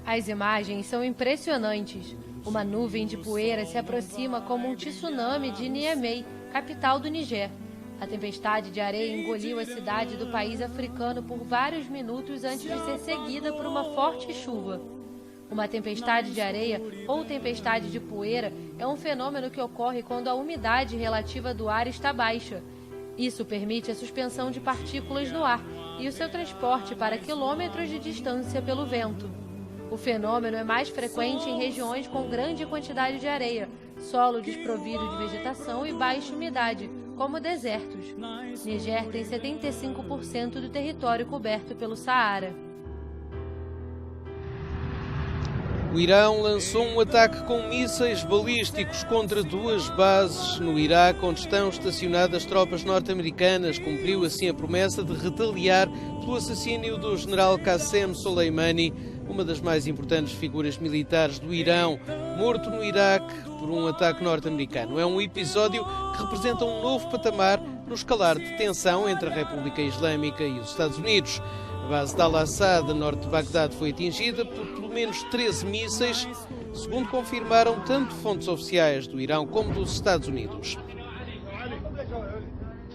As imagens são impressionantes. Uma nuvem de poeira se aproxima como um tsunami de Niamey, capital do Niger. A tempestade de areia engoliu a cidade do país africano por vários minutos antes de ser seguida por uma forte chuva. Uma tempestade de areia ou tempestade de poeira é um fenômeno que ocorre quando a umidade relativa do ar está baixa. Isso permite a suspensão de partículas no ar e o seu transporte para quilômetros de distância pelo vento. O fenômeno é mais frequente em regiões com grande quantidade de areia, solo desprovido de vegetação e baixa umidade, como desertos. Niger tem 75% do território coberto pelo Saara. O Irão lançou um ataque com mísseis balísticos contra 2 bases no Iraque, onde estão estacionadas tropas norte-americanas. Cumpriu assim a promessa de retaliar pelo assassínio do general Qassem Soleimani, uma das mais importantes figuras militares do Irão, morto no Iraque por um ataque norte-americano. É um episódio que representa um novo patamar no escalar de tensão entre a República Islâmica e os Estados Unidos. A base de Al-Assad, norte de Bagdade, foi atingida por pelo menos 13 mísseis, segundo confirmaram tanto fontes oficiais do Irão como dos Estados Unidos.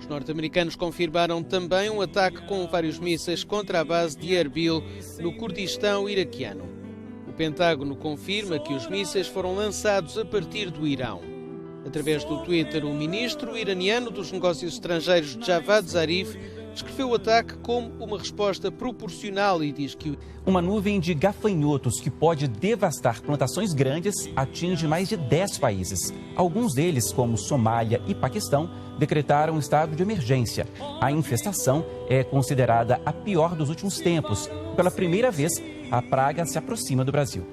Os norte-americanos confirmaram também um ataque com vários mísseis contra a base de Erbil, no Kurdistão iraquiano. O Pentágono confirma que os mísseis foram lançados a partir do Irão. Através do Twitter, o ministro iraniano dos Negócios Estrangeiros, Javad Zarif, descreveu o ataque como uma resposta proporcional e diz que uma nuvem de gafanhotos que pode devastar plantações grandes atinge mais de 10 países. Alguns deles, como Somália e Paquistão, decretaram estado de emergência. A infestação é considerada a pior dos últimos tempos. Pela primeira vez, a praga se aproxima do Brasil.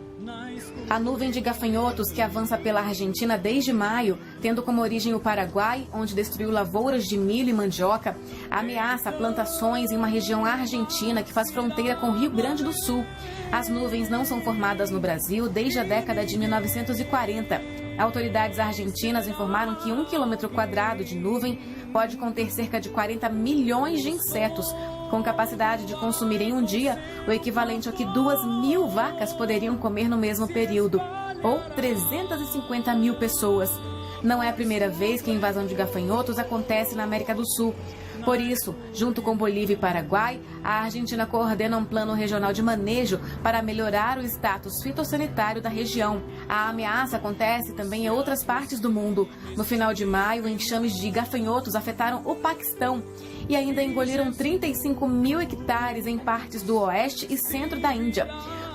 A nuvem de gafanhotos que avança pela Argentina desde maio, tendo como origem o Paraguai, onde destruiu lavouras de milho e mandioca, ameaça plantações em uma região argentina que faz fronteira com o Rio Grande do Sul. As nuvens não são formadas no Brasil desde a década de 1940. Autoridades argentinas informaram que 1 quilômetro quadrado de nuvem pode conter cerca de 40 milhões de insetos, com capacidade de consumir em um dia o equivalente ao que 2.000 vacas poderiam comer no mesmo período, ou 350 mil pessoas. Não é a primeira vez que a invasão de gafanhotos acontece na América do Sul. Por isso, junto com Bolívia e Paraguai, a Argentina coordena um plano regional de manejo para melhorar o status fitossanitário da região. A ameaça acontece também em outras partes do mundo. No final de maio, enxames de gafanhotos afetaram o Paquistão e ainda engoliram 35 mil hectares em partes do oeste e centro da Índia.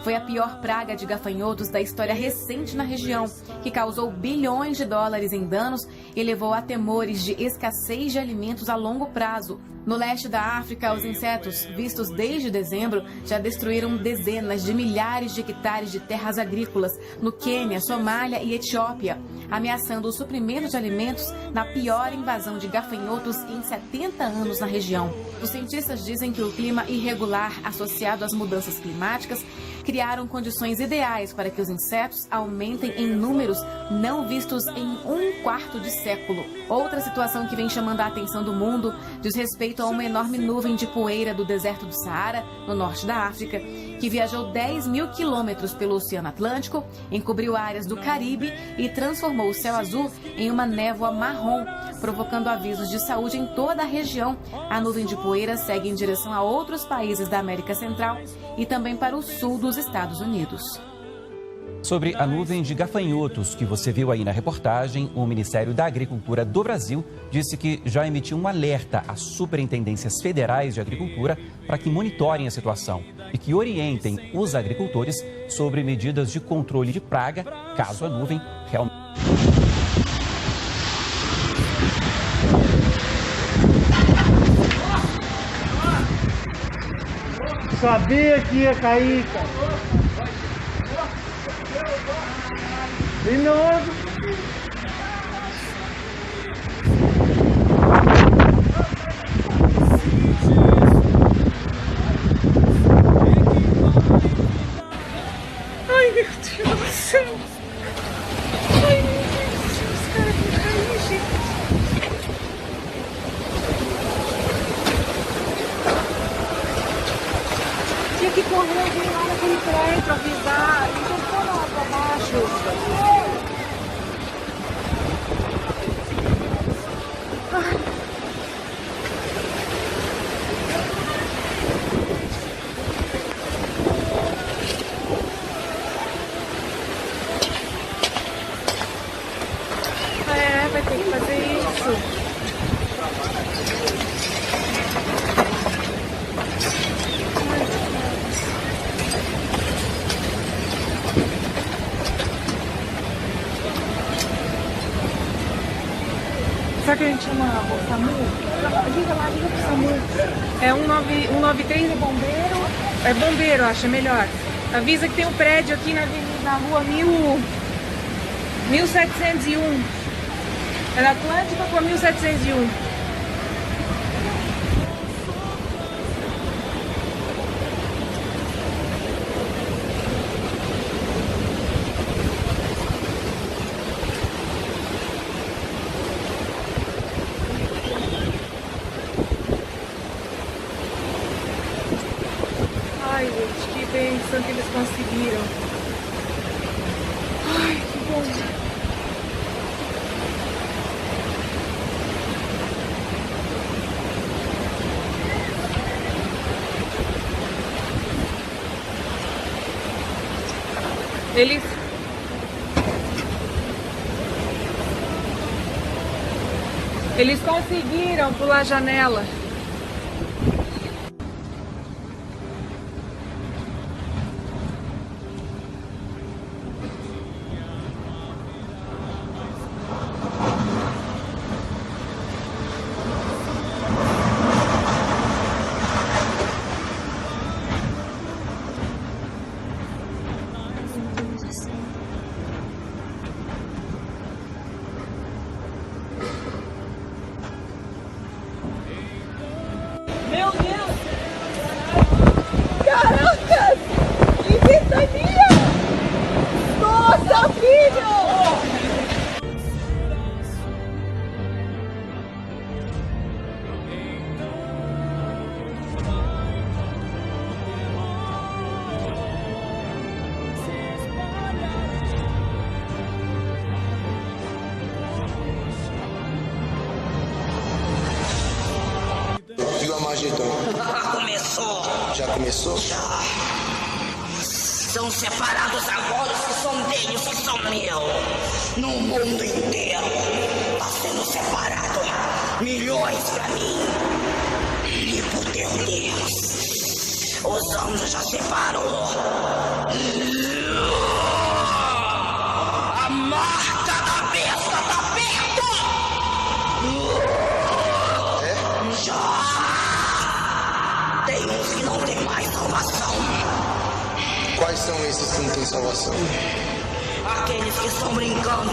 Foi a pior praga de gafanhotos da história recente na região, que causou bilhões de dólares em danos e levou a temores de escassez de alimentos a longo prazo. No leste da África, os insetos, vistos desde dezembro, já destruíram dezenas de milhares de hectares de terras agrícolas no Quênia, Somália e Etiópia, ameaçando o suprimento de alimentos na pior invasão de gafanhotos em 70 anos na região. Os cientistas dizem que o clima irregular associado às mudanças climáticas criaram condições ideais para que os insetos aumentem em números não vistos em um quarto de século. Outra situação que vem chamando a atenção do mundo diz respeito a uma enorme nuvem de poeira do deserto do Saara, no norte da África, que viajou 10 mil quilômetros pelo Oceano Atlântico, encobriu áreas do Caribe e transformou o céu azul em uma névoa marrom, provocando avisos de saúde em toda a região. A nuvem de poeira segue em direção a outros países da América Central e também para o sul dos Estados Unidos. Sobre a nuvem de gafanhotos que você viu aí na reportagem, o Ministério da Agricultura do Brasil disse que já emitiu um alerta às superintendências federais de agricultura para que monitorem a situação e que orientem os agricultores sobre medidas de controle de praga, caso a nuvem realmente... Sabia que ia cair, cara. De novo. Ai, meu Deus do céu. Ai, meu Deus, os caras vão cair, gente. que correr alguém lá naquele prédio, avisar. Então foram lá pra baixo. Vai ter que fazer isso. Será que a gente chama o SAMU? Liga pro SAMU. É 193 é bombeiro. É bombeiro, acho, é melhor. Avisa que tem um prédio aqui na rua 1701. É da Atlântica com a 1701. Ai, gente, que bênção que eles conseguiram. Ai, que bom. Eles conseguiram pular a janela. Meu Deus! Caracas! Que ventania! Nossa, filho! Começou. Já começou? Já. São separados agora os que são deles, os que são meus. No mundo inteiro está sendo separado. Milhões para mim. E por teu Deus, os anjos já separou. A marca da besta tá perto. Já. Tem uns que não tem mais salvação. Quais são esses que não têm salvação? Aqueles que estão brincando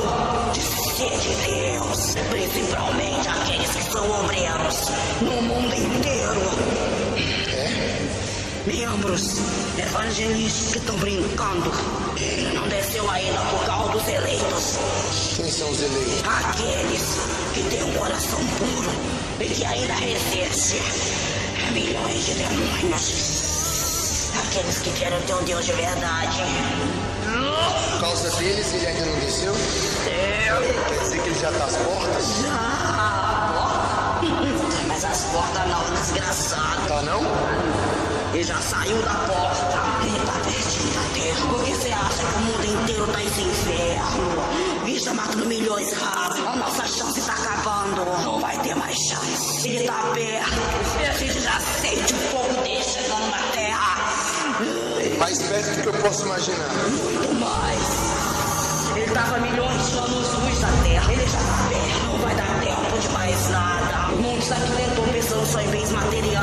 de ser de Deus. Principalmente aqueles que são obreiros no mundo inteiro. Membros evangelistas que estão brincando. Não desceu ainda por causa dos eleitos. Quem são os eleitos? Aqueles que têm um coração puro e que ainda resiste milhões de demônios. Aqueles que querem ter um Deus de verdade. Por causa deles ele ainda não desceu? Quer dizer que ele já está às portas? Já. Mas as portas não, desgraçado. Tá não? Ele já saiu da porta. Ele tá pertinho da terra. Por que você acha que o mundo inteiro tá nesse inferno? Ele está matando milhões rápido. A nossa chance tá acabando. Não vai ter mais chance. Ele tá perto. E a gente já sente o fogo dele chegando na terra. Mais perto do que eu posso imaginar. Muito mais. Ele tava milhões de anos-luz da terra. Ele já tá perto. Não vai dar tempo de mais nada. O mundo está aqui dentro pensando só em bens materiais.